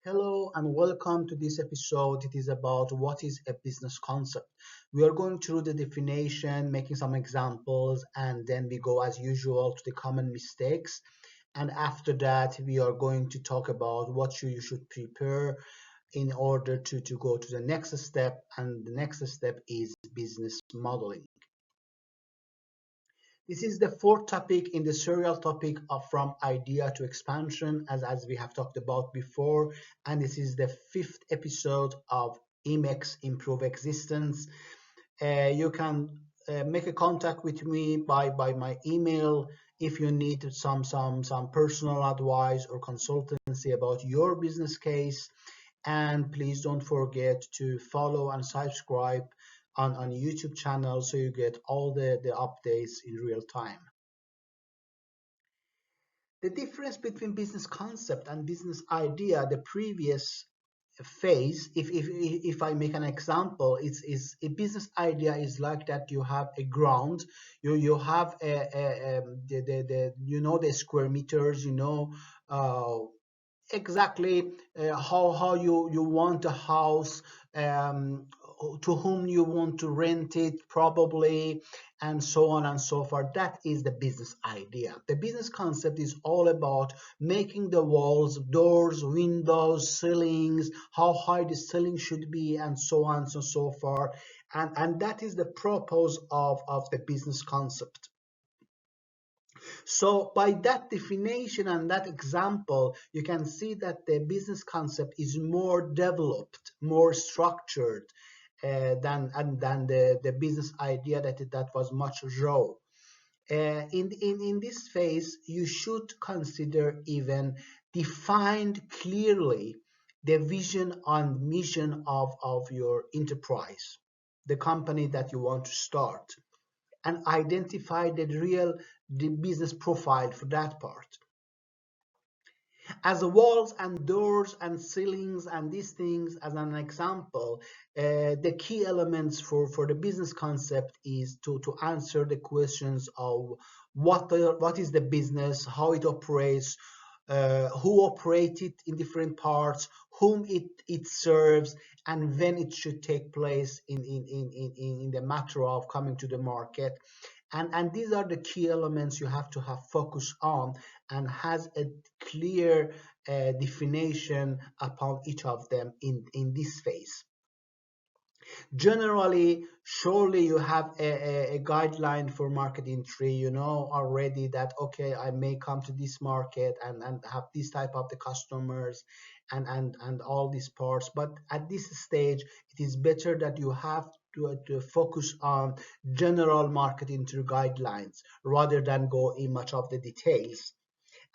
Hello and welcome to this episode. It is about what is a business concept. We are going through the definition, making some examples, and then we go as usual to the common mistakes. And after that, we are going to talk about what you should prepare in order to go to the next step. And the next step is business modeling. This is the fourth topic in the serial topic of from idea to expansion, as we have talked about before. And this is the fifth episode of Imex Improve Existence. You can make a contact with me by my email if you need some personal advice or consultancy about your business case. And please don't forget to follow and subscribe on YouTube channel so you get all the updates in real time. The difference between business concept and business idea, the previous phase, if I make an example, is a business idea is like that you have a ground, you have the you know the square meters, uh, exactly how you want a house, to whom you want to rent it probably, and so on and so forth. That is the business idea. The business concept is all about making the walls, doors, windows, ceilings, how high the ceiling should be, and so on and so forth. And that is the purpose of the business concept. So by that definition and that example, you can see that the business concept is more developed, more structured than the business idea that was much raw. In this phase, you should consider even defined clearly the vision and mission of your enterprise, the company that you want to start, and identify the business profile for that part. As the walls and doors and ceilings and these things, as an example, the key elements for the business concept is to answer the questions of what is the business, how it operates, who operate it in different parts, whom it serves, and when it should take place in the matter of coming to the market. And these are the key elements you have to have focus on and has a clear definition upon each of them in this phase. Generally, surely you have a guideline for market entry. You know already that, okay, I may come to this market and have this type of the customers and all these parts. But at this stage, it is better that you have to focus on general market entry guidelines rather than go in much of the details.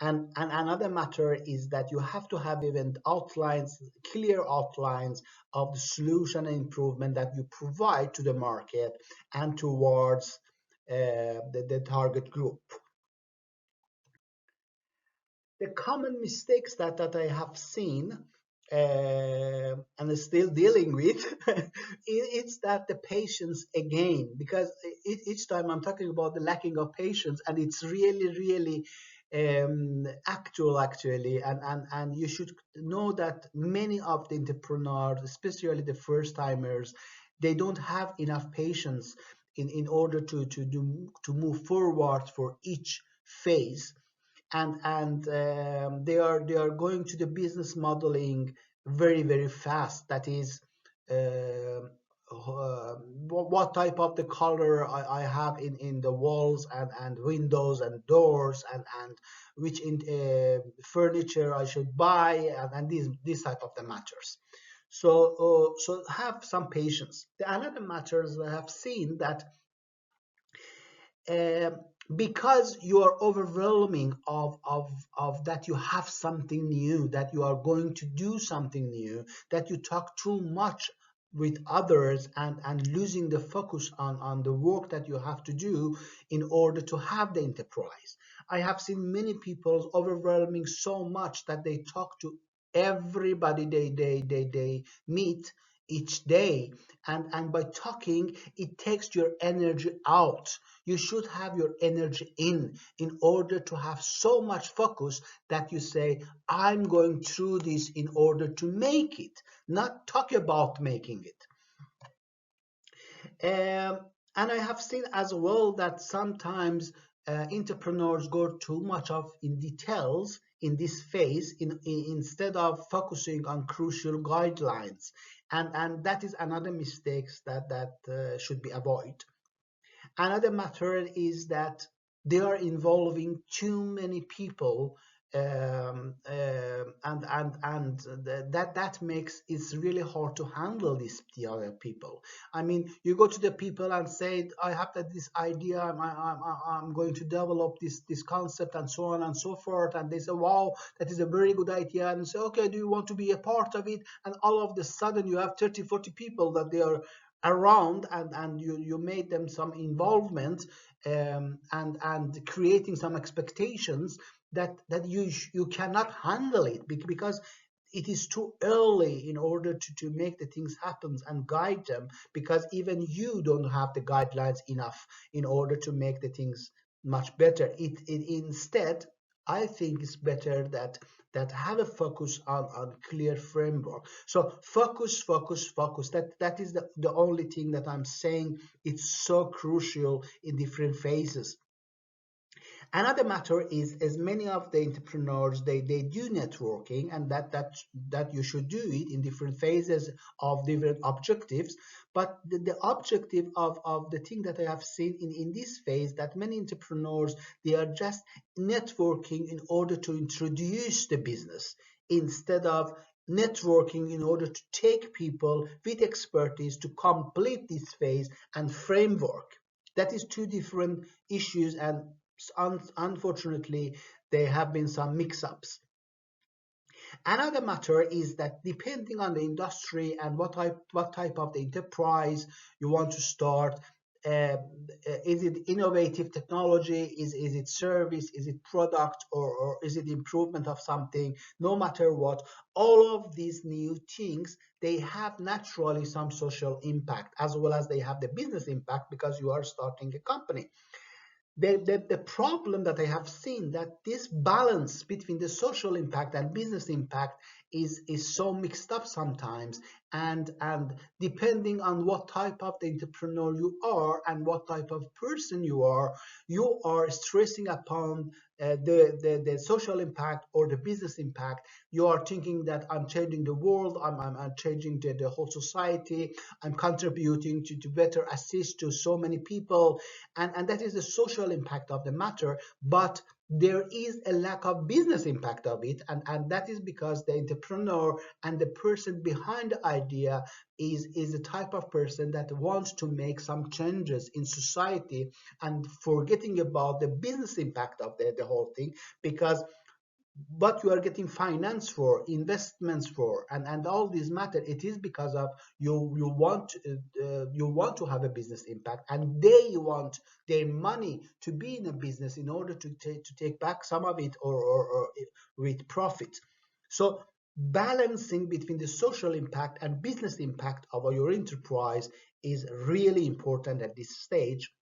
And another matter is that you have to have even outlines, clear outlines of the solution and improvement that you provide to the market and towards the target group. The common mistakes that I have seen and still dealing with it's that the patience again, because each time I'm talking about the lacking of patience, and it's really actual actually, and you should know that many of the entrepreneurs, especially the first timers, they don't have enough patience in order to move forward for each phase, and they are going to the business modeling very fast. That is, what type of the color I have in the walls and windows and doors, and which furniture I should buy, and these type of the matters. So have some patience. The another matters I have seen that um, because you are overwhelming of that you have something new, that you are going to do something new, that you talk too much with others and losing the focus on the work that you have to do in order to have the enterprise. I have seen many people overwhelming so much that they talk to everybody they meet each day, and by talking it takes your energy out. You should have your energy in order to have so much focus that you say, I'm going through this in order to make it, not talk about making it. And I have seen as well that sometimes entrepreneurs go too much of in details in this phase instead of focusing on crucial guidelines, and that is another mistakes that should be avoided. Another matter is that they are involving too many people, and that makes it's really hard to handle the other people. I mean, you go to the people and say, I have this idea, I'm going to develop this concept and so on and so forth, and they say, wow, that is a very good idea, and say, okay, do you want to be a part of it? And all of the sudden you have 30-40 people that they are around, and you made them some involvement, and creating some expectations that you cannot handle it, because it is too early in order to make the things happen and guide them, because even you don't have the guidelines enough in order to make the things much better. It instead, I think it's better that have a focus on clear framework. So focus. That is the only thing that I'm saying. It's so crucial in different phases. Another matter is, as many of the entrepreneurs, they do networking, and that you should do it in different phases of different objectives. But the objective of the thing that I have seen in this phase, that many entrepreneurs, they are just networking in order to introduce the business, instead of networking in order to take people with expertise to complete this phase and framework. That is two different issues, and unfortunately there have been some mix-ups. Another matter is that depending on the industry and what type of the enterprise you want to start, uh, is it innovative technology, is it service, is it product, or is it improvement of something? No matter what, all of these new things, they have naturally some social impact, as well as they have the business impact, because you are starting a company. The problem that I have seen, that this balance between the social impact and business impact is so mixed up sometimes, and depending on what type of the entrepreneur you are and what type of person you are stressing upon the social impact or the business impact. You are thinking that I'm changing the world, I'm changing the whole society, I'm contributing to better assist to so many people, and that is the social impact of the matter. But there is a lack of business impact of it, and that is because the entrepreneur and the person behind the idea is the type of person that wants to make some changes in society, and forgetting about the business impact of the whole thing, because what you are getting finance for, investments for, and all these matter, it is because of you want to have a business impact, and they want their money to be in a business in order to take back some of it, or with profit. So balancing between the social impact and business impact of your enterprise is really important at this stage.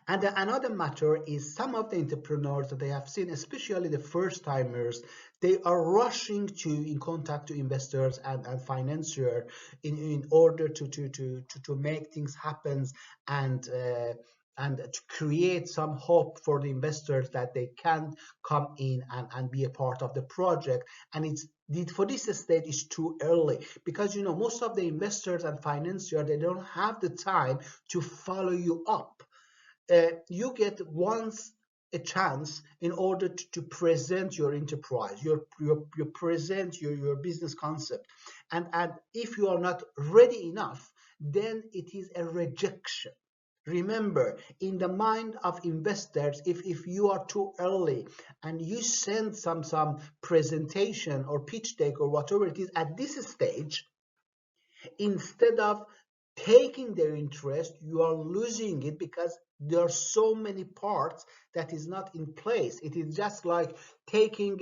And another matter is, some of the entrepreneurs that I have seen, especially the first timers, they are rushing to in contact to investors and financier in order to make things happen, and to create some hope for the investors that they can come in and be a part of the project. And it's for this stage is too early, because most of the investors and financiers, they don't have the time to follow you up. You get once a chance in order to present your enterprise, you present your business concept, and if you are not ready enough, then it is a rejection. Remember, in the mind of investors, if you are too early and you send some presentation or pitch deck or whatever it is at this stage, instead of taking their interest, you are losing it, because there are so many parts that is not in place. It is just like taking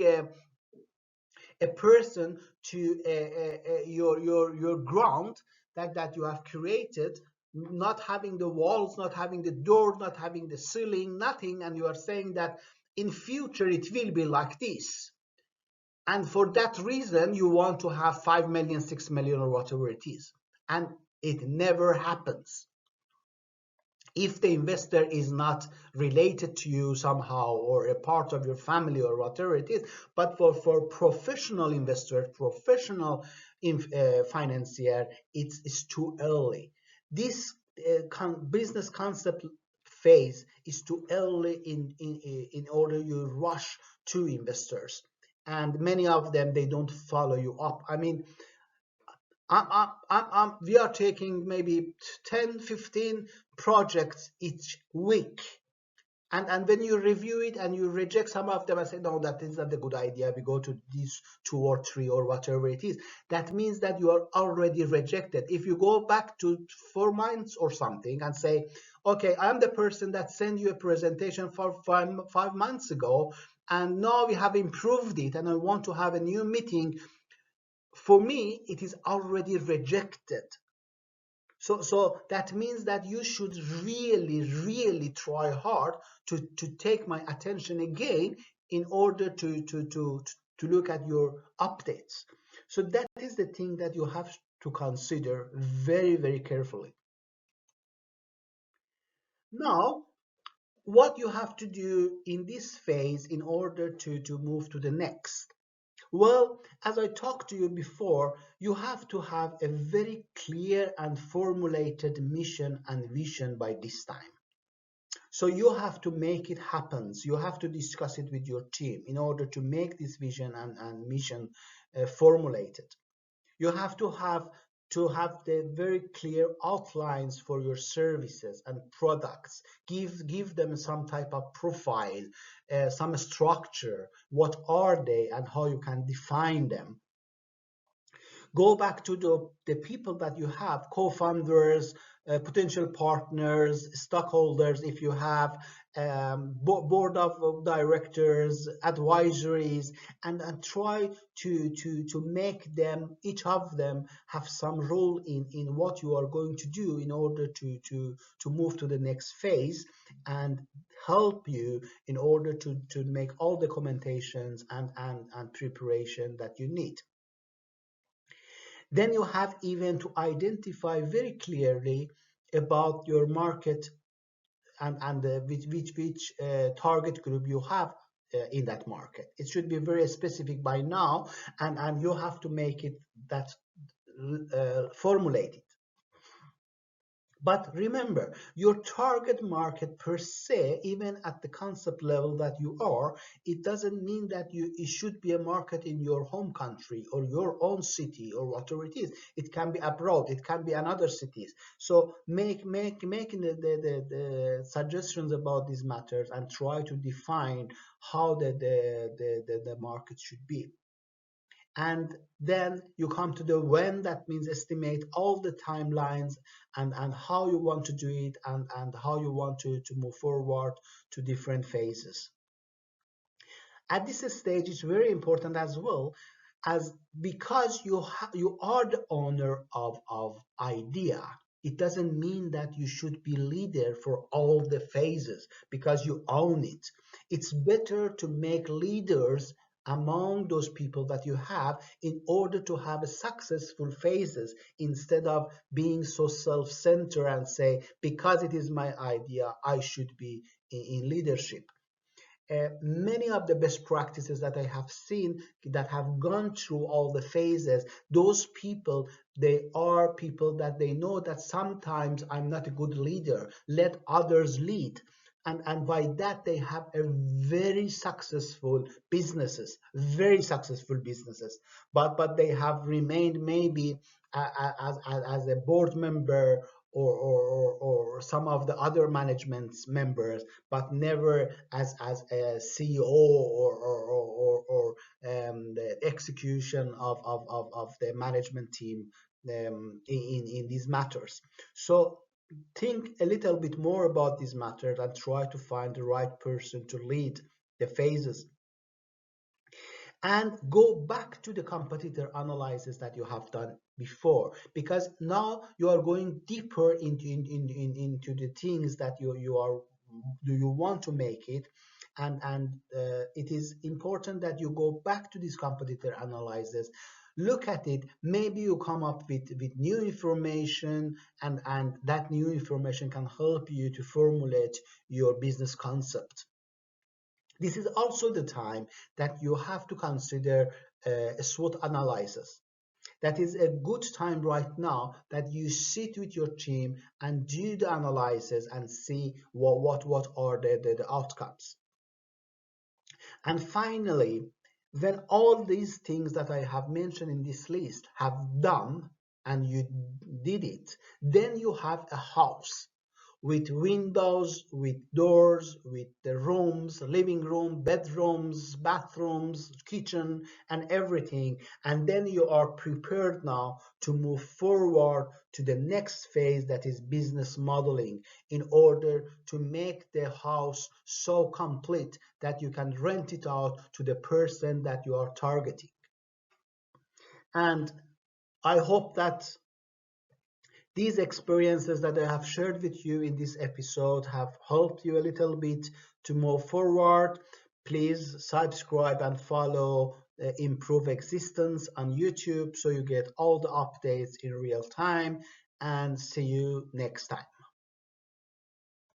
a person to your ground that you have created, not having the walls, not having the door, not having the ceiling, nothing, and you are saying that in future it will be like this, and for that reason you want to have 5 million, 6 million, or whatever it is, and it never happens if the investor is not related to you somehow or a part of your family or whatever it is. But for professional investors, professional financier, it's too early. This business concept phase is too early in order you rush to investors, and many of them, they don't follow you up. I mean, we are taking maybe 10, 15 projects each week. And when you review it and you reject some of them and say, no, that is not a good idea, we go to these 2 or 3 or whatever it is, that means that you are already rejected. If you go back to 4 months or something and say, okay, I'm the person that sent you a presentation for 5 months ago, and now we have improved it and I want to have a new meeting, for me, it is already rejected. So that means that you should really, really try hard to take my attention again in order to look at your updates. So that is the thing that you have to consider very, very carefully. Now, what you have to do in this phase in order to move to the next. Well, as I talked to you before, you have to have a very clear and formulated mission and vision by this time. So you have to make it happen. You have to discuss it with your team in order to make this vision and mission formulated. You have to have the very clear outlines for your services and products. Give them some type of profile, some structure. What are they and how you can define them? Go back to the people that you have, co-founders, potential partners, stockholders, if you have, board of directors, advisories, and try to make them, each of them, have some role in what you are going to do in order to move to the next phase, and help you in order to make all the commentations and preparation that you need. Then you have even to identify very clearly about your market and which target group you have in that market. It should be very specific by now, and you have to make it that formulated. But remember, your target market per se, even at the concept level that you are, it doesn't mean that it should be a market in your home country or your own city or whatever it is. It can be abroad, it can be another cities. So making the suggestions about these matters and try to define how the market should be. And then you come to the when, that means estimate all the timelines and how you want to do it, and how you want to move forward to different phases. At this stage, it's very important as well, as because you are the owner of idea. It doesn't mean that you should be leader for all the phases because you own it. It's better to make leaders among those people that you have in order to have a successful phases, instead of being so self-centered and say, because it is my idea, I should be in leadership. Many of the best practices that I have seen that have gone through all the phases, those people, they are people that they know that sometimes I'm not a good leader, let others lead. And by that they have a very successful businesses, very successful businesses. But they have remained maybe as a board member or some of the other management members, but never as a CEO or the execution of the management team in these matters. So think a little bit more about these matters and try to find the right person to lead the phases. and go back to the competitor analysis that you have done before, because now you are going deeper into the things that you want to make it. And it is important that you go back to this competitor analysis, look at it, maybe you come up with new information, and that new information can help you to formulate your business concept. This is also the time that you have to consider a SWOT analysis. That is a good time right now that you sit with your team and do the analysis and see what are the outcomes. And finally, when all these things that I have mentioned in this list have done and you did it, then you have a house with windows, with doors, with the rooms, living room, bedrooms, bathrooms, kitchen, and everything. And then you are prepared now to move forward to the next phase, that is business modeling, in order to make the house so complete that you can rent it out to the person that you are targeting. And I hope that these experiences that I have shared with you in this episode have helped you a little bit to move forward. Please subscribe and follow Improve Existence on YouTube so you get all the updates in real time, and see you next time.